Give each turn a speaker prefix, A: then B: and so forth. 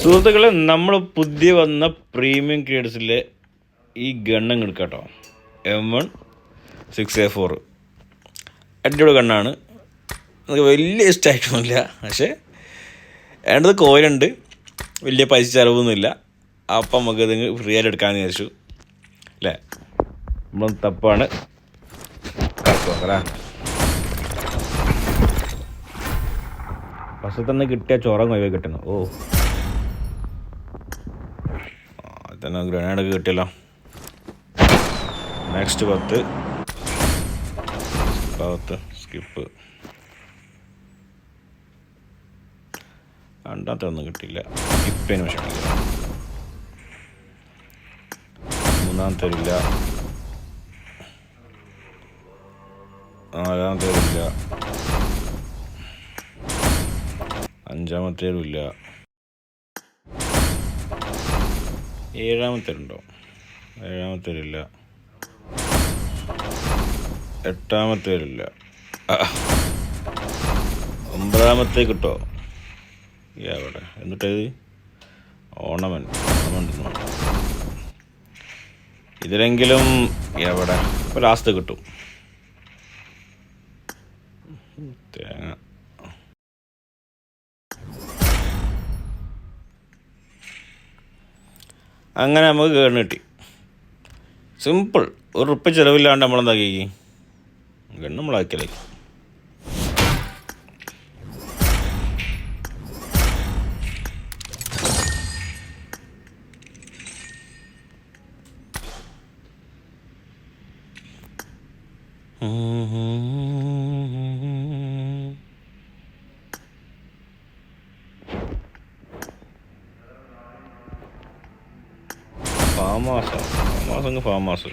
A: സുഹൃത്തുക്കളെ, നമ്മൾ പുതിയ വന്ന പ്രീമിയം ഗ്രേഡ്സിലെ ഈ ഗണ്ണങ്ങ് എടുക്കാം കേട്ടോ. M16A4 അടിപൊളി ഗണ്ണാണ്. നമുക്ക് വലിയ ഇഷ്ടമായിട്ടൊന്നുമില്ല, പക്ഷേ വേണ്ടത് കോയിലുണ്ട്, വലിയ പൈസ ചിലവൊന്നുമില്ല. അപ്പം നമുക്കത് ഫ്രീ ആയിട്ട് എടുക്കാമെന്ന് വിചാരിച്ചു അല്ലേ. നമ്മൾ തപ്പാണ് നോക്കടാ. പക്ഷെ തന്നെ കിട്ടിയ ചോറ കൊയ്വ കിട്ടണം. ഓ തന്നെ ഗ്രനേഡൊക്കെ കിട്ടിയല്ലോ. Next 10 skip. രണ്ടാമത്തെ ഒന്നും കിട്ടിയില്ല, സ്കിപ്പിന് പക്ഷേ കിട്ടില്ല. മൂന്നാമത്തെ ഇല്ല, നാലാമത്തെ ഇല്ല, അഞ്ചാമത്തേലും ഇല്ല, ഏഴാമത്തേലുണ്ടോ? ഏഴാമത്തേലില്ല, എട്ടാമത്തേലില്ല, ഒമ്പതാമത്തേ കിട്ടോ? എവിടെ എന്നിട്ടത് ഓണമെൻ്റ് ഇതിലെങ്കിലും എവിടെ ഇപ്പോൾ ലാസ്റ്റ് കിട്ടും. തേങ്ങ. അങ്ങനെ നമുക്ക് കേണ് കിട്ടി. സിമ്പിൾ, ₹1 ചിലവില്ലാണ്ട് നമ്മളെന്താക്കി ഗണ്ണ് നമ്മളാക്കിയാലേക്ക്. ഫാമാസ്.